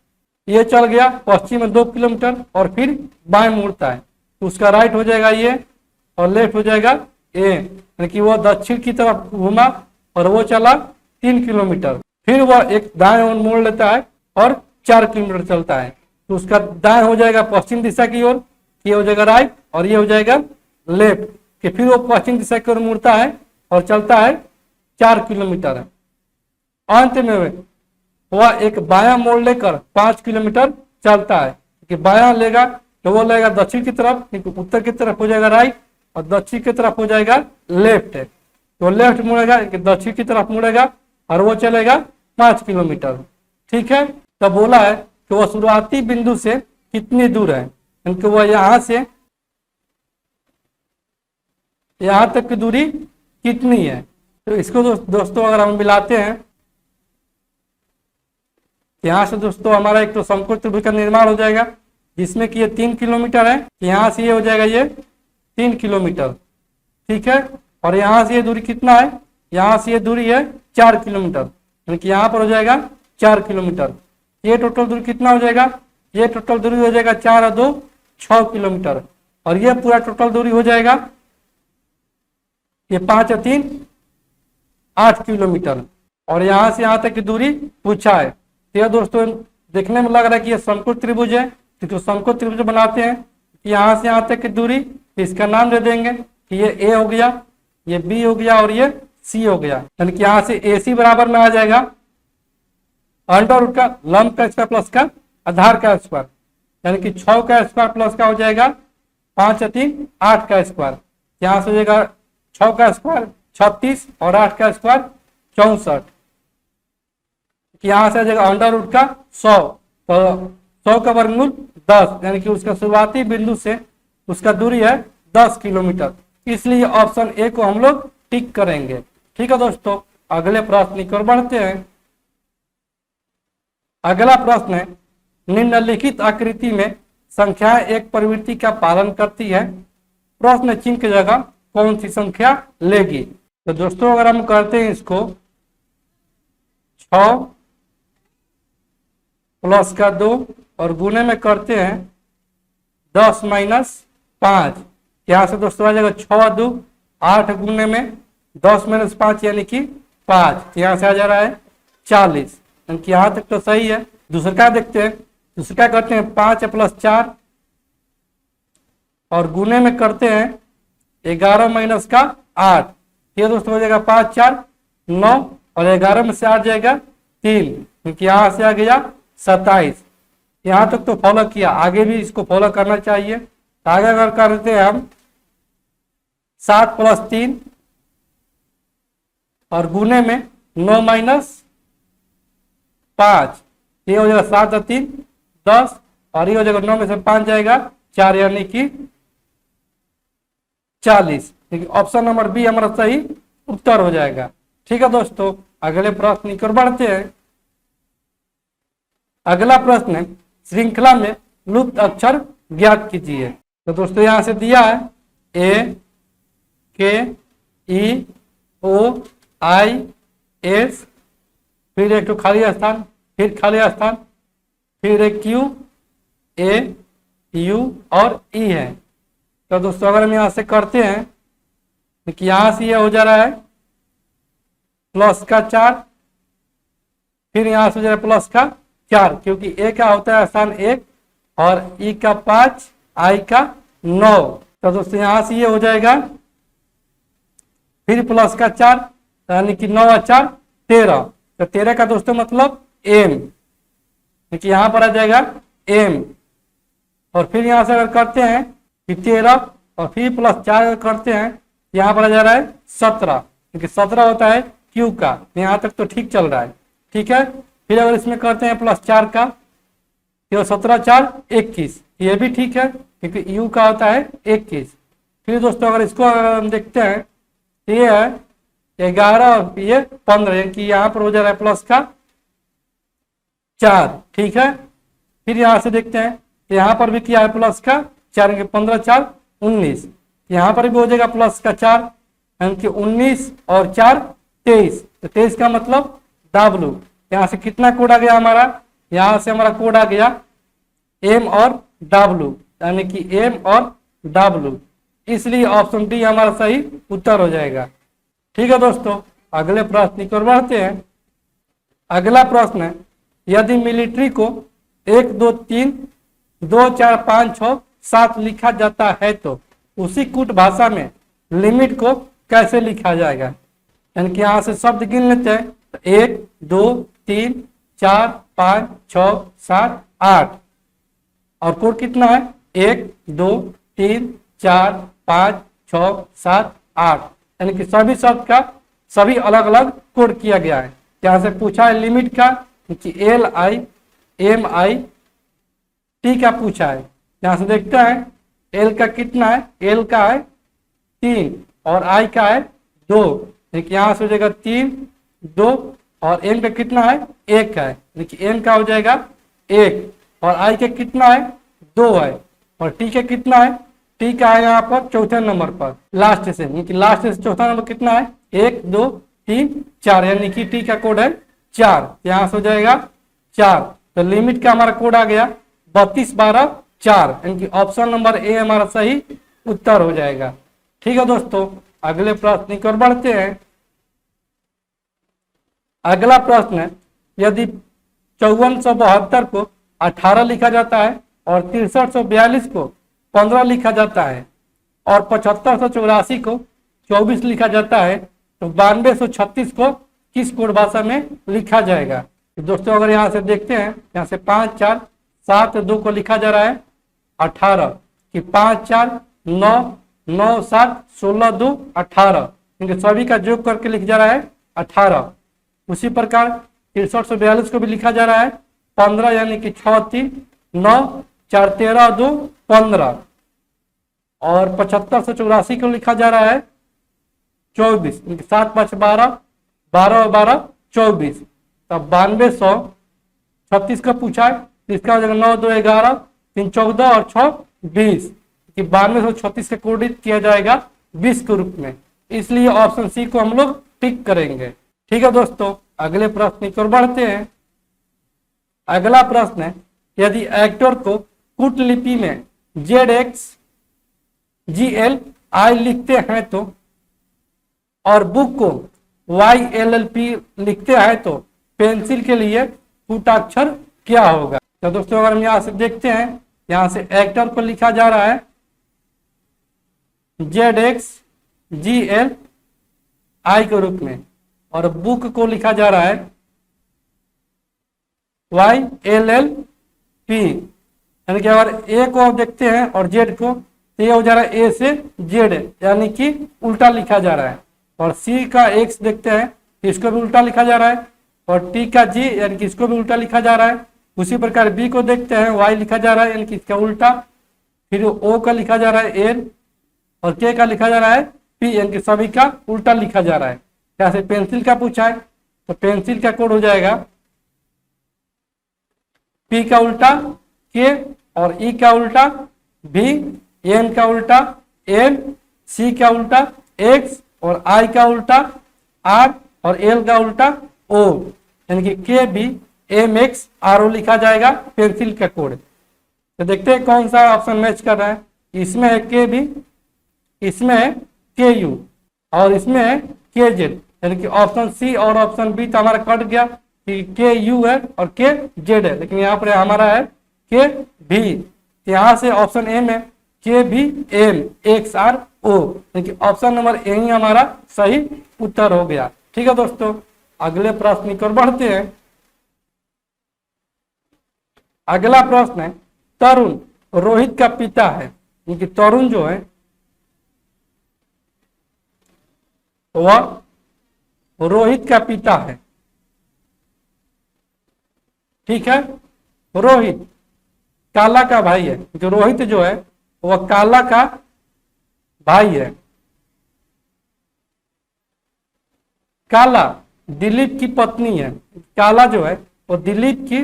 ये चल गया पश्चिम में 2 किलोमीटर और फिर बाएं मुड़ता है, तो उसका राइट हो जाएगा ये और लेफ्ट हो जाएगा ए, यानी कि वो दक्षिण की तरफ घूमा और वो चला 3 किलोमीटर। फिर वह एक दाएं ओर मोड़ लेता है और 4 किलोमीटर चलता है, तो उसका दाएं हो जाएगा पश्चिम दिशा की ओर, ये हो जाएगा राइट और ये हो जाएगा लेफ्ट। कि फिर वो पश्चिम दिशा की ओर मुड़ता है और चलता है 4 किलोमीटर। अंत में वह एक बायां मोड़ लेकर 5 किलोमीटर चलता है। कि बायां लेगा तो वो लेगा दक्षिण की तरफ, उत्तर की तरफ हो जाएगा राइट और दक्षिण की तरफ हो जाएगा लेफ्ट। तो लेफ्ट मुड़ेगा, दक्षिण की तरफ मुड़ेगा और वो चलेगा 5 किलोमीटर। ठीक है, तो बोला है कि वह शुरुआती बिंदु से कितनी दूर है, क्योंकि वह यहां से यहां तक की दूरी कितनी है। तो इसको दोस्तों अगर हम मिलाते हैं, यहाँ से दोस्तों हमारा एक तो समकोण त्रिभुज का निर्माण हो जाएगा, जिसमें कि ये 3 किलोमीटर है, यहाँ से ये हो जाएगा ये 3 किलोमीटर। ठीक है, और यहाँ से ये दूरी कितना है, यहाँ से ये दूरी है 4 किलोमीटर, यानी कि यहाँ पर हो जाएगा 4 किलोमीटर। ये टोटल दूरी कितना हो जाएगा, ये टोटल दूरी हो जाएगा 4 और 2 6 किलोमीटर, और ये पूरा टोटल दूरी हो जाएगा ये 5 और 3 8 किलोमीटर। और यहाँ से यहाँ तक की दूरी पूछा है। तो यह दोस्तों देखने में लग रहा है कि यह समकोण त्रिभुज है, तो समकोण त्रिभुज बनाते हैं यहाँ से यहाँ तक की दूरी, इसका नाम दे देंगे कि ये ए हो गया, ये बी हो गया और ये सी हो गया। यानी कि यहाँ से ए सी बराबर में आ जाएगा अंडर रूट का लंब का स्क्वायर प्लस का आधार का स्क्वायर, यानी कि 6 का स्क्वायर प्लस का हो जाएगा 5 या 3 8 का स्क्वायर। यहाँ से हो जाएगा 6 का स्क्वायर 36 और 8 का स्क्वायर 64। यहाँ से आ जाएगा अंडर रूट का 100, तो 100 का वर्गमूल 10, यानी कि उसका शुरुआती बिंदु से उसका दूरी है 10 किलोमीटर। इसलिए ऑप्शन ए को हम लोग टिक करेंगे। ठीक है दोस्तों, अगले प्रश्न की ओर बढ़ते हैं। अगला प्रश्न है, निम्नलिखित आकृति में संख्या एक प्रवृत्ति का पालन करती है, प्रश्न चिन्ह की जगह कौन सी संख्या लेगी। तो दोस्तों अगर हम करते हैं इसको 6 प्लस का 2 और गुने में करते हैं 10 माइनस 5, यहाँ से दोस्तों आ जाएगा 6 2 8 गुने में 10 माइनस 5 यानी कि 5, यहाँ से आ जा रहा है 40, यानी कि यहाँ तक तो सही है। दूसरा क्या देखते हैं, दूसरा क्या करते हैं 5 प्लस 4 और गुने में करते हैं 11 माइनस का 8, ये दोस्तों हो जाएगा 5 4 9 और 11 में से 8 जाएगा 3, क्योंकि यहाँ से आ गया 27। यहाँ तक तो फॉलो किया, आगे भी इसको फॉलो करना चाहिए। आगे अगर करते हैं हम 7 प्लस 3 और गुने में 9 माइनस 5, ये हो जाएगा 7 और 3 10 और ये हो जाएगा 9 में से 5 जाएगा 4 यानी कि 40। ऑप्शन नंबर बी हमारा सही उत्तर हो जाएगा। ठीक है दोस्तों, अगले प्रश्न की ओर बढ़ते हैं। अगला प्रश्न है, श्रृंखला में लुप्त अक्षर ज्ञात कीजिए। तो दोस्तों यहां से दिया है ए के ई ओ आई एस, फिर एक तो खाली स्थान, फिर खाली स्थान, फिर एक क्यू ए यू और ई है। तो दोस्तों अगर हम यहां से करते हैं कि यहां से ये हो जा रहा है प्लस का 4, फिर यहां से हो जा रहा है प्लस का 4, क्योंकि ए का होता है स्थान 1 और ई का 5 आई का 9। तो दोस्तों यहां से ये हो जाएगा फिर प्लस का 4, यानी कि 9 और 4 13। तो 13 का दोस्तों मतलब एम, क्योंकि यहां पर आ जाएगा एम। और फिर यहां से अगर करते हैं कि 13 और फिर प्लस 4 अगर करते हैं, यहाँ पर आ जा रहा है 17, क्योंकि 17 होता है क्यू का। यहाँ तक तो ठीक चल रहा है। ठीक है, फिर अगर इसमें करते हैं प्लस 4 का, तो 17 4 21, ये भी ठीक है क्योंकि यू का होता है 21। फिर दोस्तों अगर इसको अगर हम देखते हैं तो ये है 11 और ये 15, यानी कि यहाँ पर हो जा रहा है प्लस का 4। ठीक है, फिर यहाँ से देखते हैं यहाँ पर भी किया है प्लस का 4, 15 4 19, यहाँ पर भी हो जाएगा प्लस का 4, यानी कि 19 और 4 23। तो 23 का मतलब डब्ल्यू। यहाँ से कितना कोड आ गया हमारा, यहाँ से हमारा कोड आ गया एम और डब्ल्यू, यानी कि एम और डब्ल्यू। इसलिए ऑप्शन डी हमारा सही उत्तर हो जाएगा। ठीक है दोस्तों, अगले प्रश्न की ओर बढ़ते हैं। अगला प्रश्न है, यदि मिलिट्री को 1 2 3 2 4 5 6 7 लिखा जाता है तो उसी कूट भाषा में लिमिट को कैसे लिखा जाएगा। यानी कि यहाँ से शब्द गिन लेते हैं, तो 1 2 3 4 5 6 7 8 और कोड कितना है 1 2 3 4 5 6 7 8, यानी कि सभी शब्द का सभी अलग अलग कोड किया गया है। यहाँ से पूछा है लिमिट का कि L I am I T का पूछा है। यहाँ से देखते हैं एल का कितना है, एल का है 3 और आई का है 2, देखिए यहाँ से हो जाएगा 3 2 और एम का कितना है 1 है, देखिए एम का हो जाएगा 1 और आई का कितना है 2 है और टी का कितना है, टी का है यहाँ पर चौथे नंबर पर लास्ट से, लास्ट से चौथा नंबर कितना है 1 2 3 4, यानी कि टी का कोड है 4, यहाँ से हो जाएगा 4। तो लिमिट का हमारा कोड आ गया 32 12 4, यानी कि ऑप्शन नंबर ए हमारा सही उत्तर हो जाएगा। ठीक है दोस्तों, अगले प्रश्न की ओर बढ़ते हैं। अगला प्रश्न है, यदि 5472 को 18 लिखा जाता है और 6342 को 15 लिखा जाता है और 7584 को 24 लिखा जाता है, तो 9236 को किस कोड भाषा में लिखा जाएगा? तो दोस्तों अगर यहाँ से देखते हैं, यहाँ से 5 4 7 2 को लिखा जा रहा है 18 कि 5 4 9 9 7 16 2 18, इनके सभी का योग करके लिखा जा रहा है 18। उसी प्रकार 6342 को भी लिखा जा रहा है 15 यानी कि 6 3 9 4 13 2 15 और 7584 को लिखा जा रहा है 24, 7 5 12 12 और 12 24। तब 9236 का पूछा है, इसका हो जाएगा 9 2 11 3 14 और 6 20 कि 9236 का कोडित किया जाएगा 20 के रूप में, इसलिए ऑप्शन सी को हम लोग टिक करेंगे। ठीक है दोस्तों, अगले प्रश्न की ओर बढ़ते हैं। अगला प्रश्न है, यदि एक्टर को कूट लिपि में ZX GL I लिखते हैं तो और बुक को YLLP लिखते हैं तो पेंसिल के लिए कूटाक्षर क्या होगा? तो दोस्तों अगर हम यहाँ से देखते हैं, यहाँ से एक्टर को लिखा जा रहा है ZX GL I के रूप में और बुक को लिखा जा रहा है YLLP, यानी कि अगर ए को आप देखते हैं और जेड को, तो ये हो जा रहा है ए से जेड यानी कि उल्टा लिखा जा रहा है, और सी का एक्स देखते हैं इसको भी उल्टा लिखा जा रहा है, और टी का जी यानी कि इसको भी उल्टा लिखा जा रहा है। उसी प्रकार बी को देखते हैं वाई लिखा जा रहा है यानी कि इसका उल्टा, फिर ओ का लिखा जा रहा है एन और के का लिखा जा रहा है पी, यानी कि सभी का उल्टा लिखा जा रहा है। यहाँ से पेंसिल का पूछा है तो पेंसिल का कोड हो जाएगा पी का उल्टा के और ई का उल्टा भी, एन का उल्टा एन, सी का उल्टा एक्स और आई का उल्टा आर और एल का उल्टा ओ, यानी कि K B M X R O लिखा जाएगा पेंसिल का कोड। तो देखते हैं कौन सा ऑप्शन मैच कर रहा है। इसमें है के बी, इसमें है के यू और इसमें है के जेड, यानी कि ऑप्शन सी और ऑप्शन बी तो हमारा कट गया कि के यू है और के जेड है, लेकिन यहाँ पर हमारा है के भी। यहाँ से ऑप्शन ए में के भी एम एक्स आर ओ, यानी कि ऑप्शन नंबर ए ही हमारा सही उत्तर हो गया। ठीक है दोस्तों, अगले प्रश्न की ओर बढ़ते हैं। अगला प्रश्न है, तरुण रोहित का पिता है, यानी कि तरुण जो है वह रोहित का पिता है। ठीक है, रोहित काला का भाई है, जो रोहित जो है वह काला का भाई है। काला दिलीप की पत्नी है, काला जो है वो दिलीप की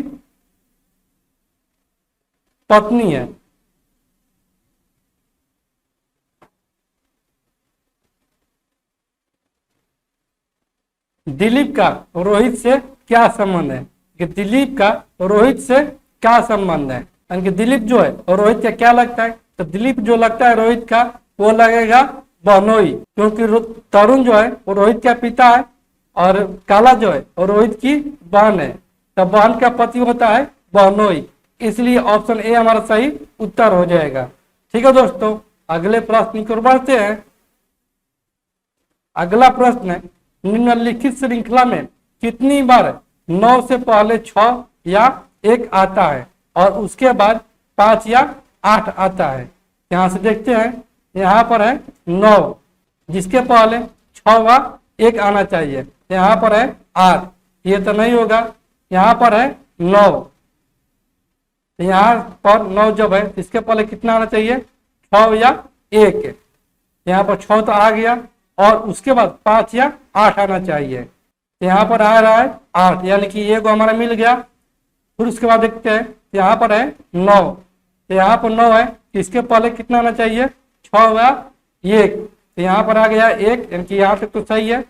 पत्नी है। दिलीप का रोहित से क्या संबंध है? कि दिलीप का रोहित से क्या संबंध है, यानी कि दिलीप जो है और रोहित का क्या लगता है? तो दिलीप जो लगता है रोहित का वो लगेगा बहनोई, क्योंकि तरुण जो है वो रोहित का पिता है और काला जो है वो रोहित की बहन है, तो बहन का पति होता है बहनोई, इसलिए ऑप्शन ए हमारा सही उत्तर हो जाएगा। ठीक है दोस्तों, अगले प्रश्न की ओर बढ़ते हैं। अगला प्रश्न है, निम्नलिखित श्रृंखला में कितनी बार 9 से पहले 6 या 1 आता है और उसके बाद 5 या 8 आता है? यहाँ से देखते हैं, यहाँ पर है 9 जिसके पहले 6 व 1 आना चाहिए, यहाँ पर है 8, ये तो नहीं होगा। यहाँ पर है 9, यहाँ पर 9 जब है इसके पहले कितना आना चाहिए? 6 या 1, यहाँ पर 6 तो आ गया और उसके बाद 5 या 8 आना चाहिए, यहाँ पर आ रहा है 8, यानी कि ये को हमारा मिल गया। फिर उसके बाद देखते हैं, यहाँ पर है 9, तो यहाँ पर 9 है, इसके पहले कितना आना चाहिए? 6 या 1, तो यहाँ पर आ गया 1, यानी कि यहाँ तक तो सही है।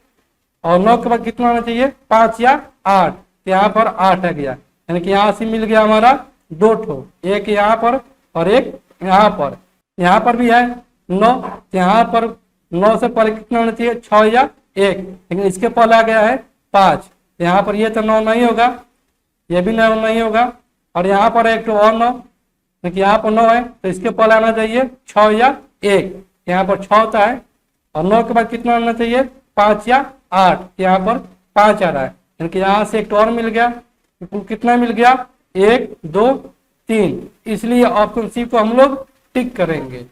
और 9 के बाद कितना आना चाहिए? 5 या 8, तो यहाँ पर 8 आ गया, यानी कि यहाँ से मिल गया हमारा 2 ठो, एक यहाँ पर और एक यहाँ पर। यहाँ पर भी है 9, यहाँ पर 9 से पहले कितना आना चाहिए? 6 या 1, लेकिन इसके पहले आ गया है 5, यहाँ पर ये तो 9 नहीं होगा, ये भी 9 नहीं होगा, और यहाँ पर एक तो और 9, क्योंकि यहाँ पर 9 है तो इसके पहले आना चाहिए 6 या 1, यहाँ पर 6 होता है, और 9 के बाद कितना आना चाहिए 5 या 8, यहाँ पर 5 आ रहा है, यानी कि यहाँ से एक और मिल गया, कुल कितना मिल गया 1 2 3, इसलिए ऑप्शन सी को हम लोग टिक करेंगे।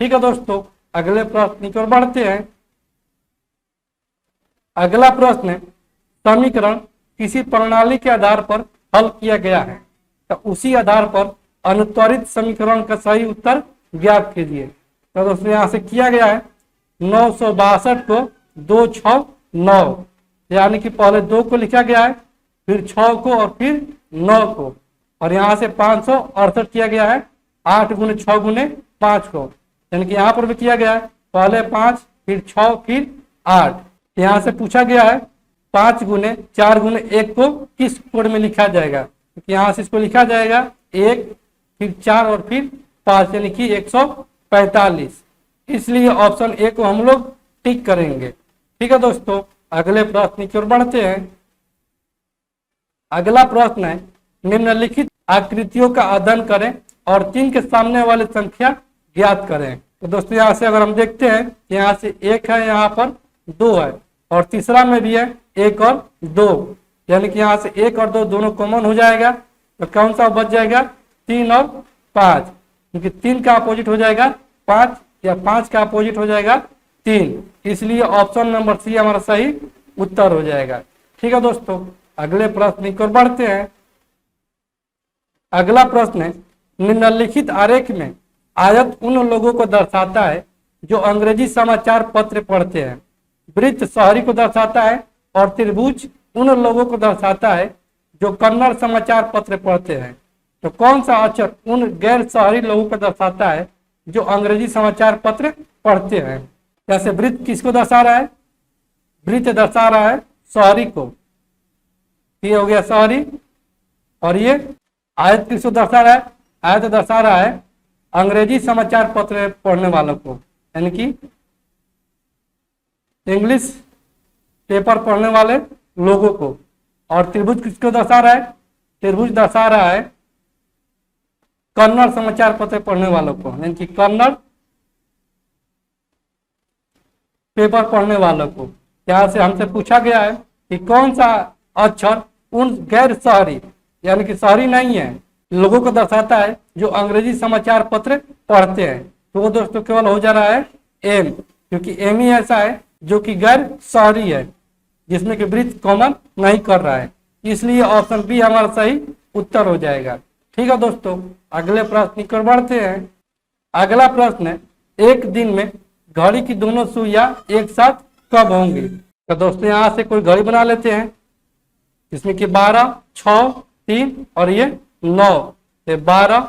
ठीक है दोस्तों, अगले प्रश्न की ओर बढ़ते हैं। अगला प्रश्न, समीकरण किसी प्रणाली के आधार पर हल किया गया है तो उसी आधार पर अनुत्तरित समीकरण का सही उत्तर ज्ञात कीजिए। तो दोस्तों यहाँ से किया गया है 962 को 2 6 9, यानी कि पहले 2 को लिखा गया है, फिर 6 को और फिर 9 को, और यहाँ से 568 किया गया है 8 गुने 6 गुने 5 को, यानी कि यहाँ पर भी किया गया है पहले 5 फिर 6 फिर 8। यहाँ से पूछा गया है 5 गुने 4 गुने 1 को किस कोड में लिखा जाएगा, क्योंकि यहाँ से इसको लिखा जाएगा 1 फिर 4 और फिर 5, यानी कि 145, इसलिए ऑप्शन ए को हम लोग टिक करेंगे। ठीक है दोस्तों, अगले प्रश्न की ओर बढ़ते हैं। अगला प्रश्न है, निम्नलिखित आकृतियों का अध्ययन करें और 3 के सामने वाली संख्या ज्ञात करें। तो दोस्तों यहाँ से अगर हम देखते हैं, यहाँ से 1 है, यहाँ पर 2 है, और तीसरा में भी है 1 और 2, यानी कि यहाँ से 1 और 2 दोनों कॉमन हो जाएगा, तो कौन सा बच जाएगा 3 और 5, क्योंकि 3 का अपोजिट हो जाएगा 5 या 5 का अपोजिट हो जाएगा 3, इसलिए ऑप्शन नंबर सी हमारा सही उत्तर हो जाएगा। ठीक है दोस्तों, अगले प्रश्न की ओर बढ़ते हैं। अगला प्रश्न है, निम्नलिखित आरेख में आयत उन लोगों को दर्शाता है जो अंग्रेजी समाचार पत्र पढ़ते हैं, वृत्त शहरी को दर्शाता है, और त्रिभुज उन लोगों को दर्शाता है जो कन्नड़ समाचार पत्र पढ़ते हैं। तो कौन सा अक्षर उन गैर शहरी लोगों को दर्शाता है जो अंग्रेजी समाचार पत्र पढ़ते हैं? जैसे वृत्त किसको दर्शा रहा है, वृत्त दर्शा रहा है शहरी को, ये हो गया शहरी, और ये आयत किसको दर्शा रहा है, आयत दर्शा रहा है अंग्रेजी समाचार पत्र पढ़ने वालों को, यानी कि इंग्लिश पेपर पढ़ने वाले लोगों को। और त्रिभुज किसको दर्शा रहा है, त्रिभुज दर्शा रहा है कन्नड़ समाचार पत्र पढ़ने वालों को, यानी कि कन्नड़ पेपर पढ़ने वालों को। यहाँ से हमसे पूछा गया है कि कौन सा अक्षर उन गैर शहरी, यानी कि शहरी नहीं है, लोगों को दर्शाता है जो अंग्रेजी समाचार पत्र पढ़ते हैं। तो वो दोस्तों केवल हो जा रहा है एम, क्योंकि एम ही ऐसा है जो कि गैर शहरी है, जिसमें कि वृत्त कॉमन नहीं कर रहा है, इसलिए ऑप्शन बी हमारा सही उत्तर हो जाएगा। ठीक है दोस्तों, अगले प्रश्न की ओर बढ़ते हैं। अगला प्रश्न है, एक दिन में घड़ी की दोनों सुइयां एक साथ कब होंगी? तो दोस्तों यहाँ से कोई घड़ी बना लेते हैं, जिसमें कि 12 6 3 और ये 9, 12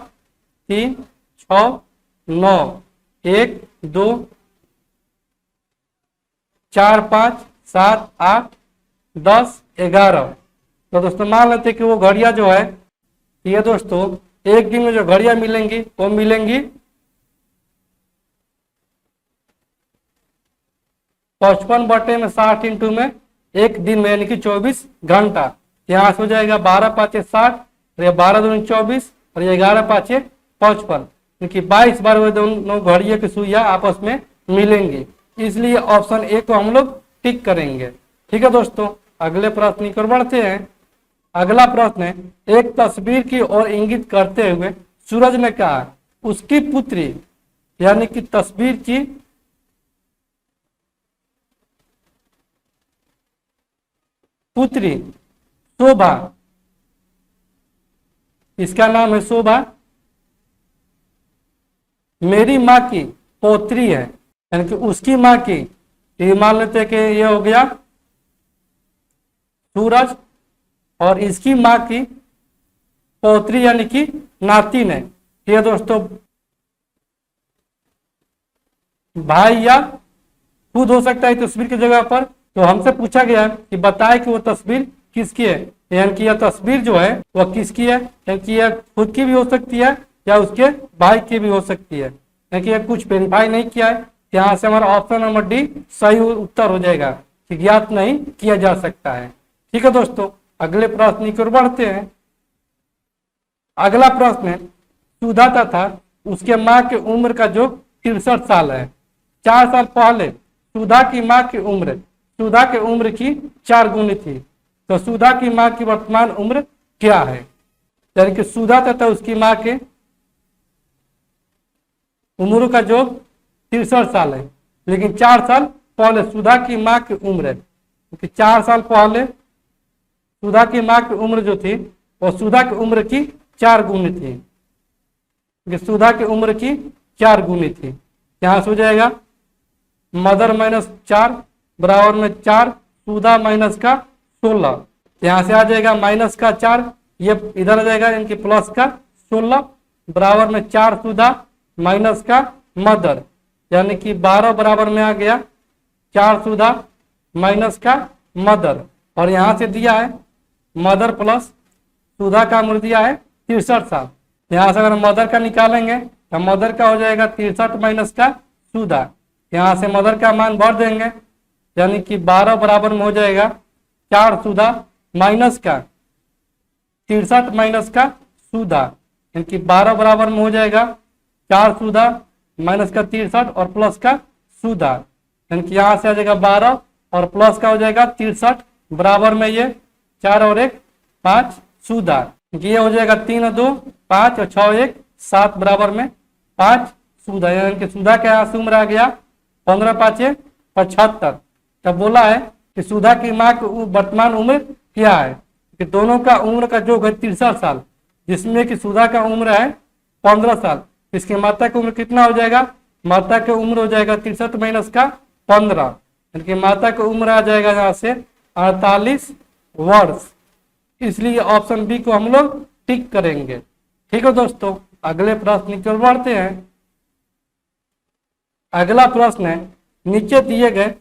3 6 9 1 2 4 5 7 8 10 11। तो दोस्तों मान लेते हैं कि वो घड़ियां जो है, ये दोस्तों एक दिन में जो घड़ियां मिलेंगी वो मिलेंगी 55/60 इंटू में एक दिन में, यानी कि 24 घंटा। यहाँ से हो जाएगा 12 5 60, और ये 12 दूनी 24, और ये 11 5 55, क्योंकि 22 बार वो दोनों घड़ियों की सुइयां आपस में मिलेंगी, इसलिए ऑप्शन ए को हम लोग टिक करेंगे। ठीक है दोस्तों, अगले प्रश्न की ओर बढ़ते हैं। अगला प्रश्न है, एक तस्वीर की ओर इंगित करते हुए सूरज ने कहा उसकी पुत्री, यानी कि तस्वीर की पुत्री शोभा, इसका नाम है शोभा, मेरी माँ की पौत्री है, यानी कि उसकी माँ की, ये मान लेते हैं कि ये हो गया सूरज, और इसकी माँ की पौत्री यानी कि नातिन है। ये दोस्तों भाई या खुद हो सकता है तस्वीर की जगह पर। तो हमसे पूछा गया कि बताए कि वो तस्वीर किसकी है, यानी कि यह तस्वीर जो है वह किसकी है, यानी कि यह खुद की भी हो सकती है या उसके भाई की भी हो सकती है, यानी कि यह कुछ वेरीफाई नहीं किया है। यहाँ से हमारा ऑप्शन नंबर डी सही उत्तर हो जाएगा कि ज्ञात नहीं किया जा सकता है। ठीक है दोस्तों, अगले प्रश्न की ओर बढ़ते हैं। अगला प्रश्न है, सुधा तथा उसके माँ की उम्र का जो 63 साल है। 4 साल पहले सुधा की माँ की उम्र सुधा के उम्र की 4 गुनी थी, तो सुधा की माँ की वर्तमान उम्र क्या है? यानी कि सुधा तथा उसकी माँ के उम्र का जो 63 साल है, लेकिन 4 साल पहले सुधा की माँ की उम्र है, क्योंकि 4 साल पहले सुधा की माँ की उम्र जो थी वो सुधा की उम्र की 4 गुनी थी, क्योंकि सुधा की उम्र की 4 गुनी थी। यहां से हो जाएगा मदर -4 बराबर में 4 सुधा माइनस का 16, यहां से आ जाएगा माइनस का 4, ये इधर आ जाएगा इनके प्लस का 16 बराबर में 4 सुधा माइनस का मदर, यानी कि 12 बराबर में आ गया 4 सुधा माइनस का मदर। और यहां से दिया है मदर प्लस सुधा का उम्र दिया है 63 साल। यहां से अगर मदर का निकालेंगे तो मदर का हो जाएगा 63 माइनस का सुधा, यहां से मदर का मान भर देंगे, यानी कि 12 बराबर में हो जाएगा 4 सुधा माइनस का 63 माइनस का सुधा, यानी कि 12 बराबर में हो जाएगा 4 सुधा माइनस का 63 और प्लस का सुधा, यानी कि यहां से आ जाएगा 12 और प्लस का हो जाएगा 63 बराबर में ये 4 और 1 5 सुधा, ये हो जाएगा 3 और 2 5 और 6 1 7 बराबर में 5 सुधा, यानी कि सुधा का यहाँ से उम्र आ गया 15 5 75। तब बोला है कि सुधा की माँ की वर्तमान उम्र क्या है? कि दोनों का उम्र का योग है 63 साल, जिसमें कि सुधा का उम्र है 15 साल, इसकी माता की उम्र कितना हो जाएगा? माता की उम्र हो जाएगा 63 माइनस का 15, यानी कि माता की उम्र आ जाएगा यहाँ से 48 वर्ष। इसलिए ऑप्शन बी को हम लोग टिक करेंगे। ठीक है दोस्तों, अगले प्रश्न की ओर बढ़ते हैं। अगला प्रश्न है, नीचे दिए गए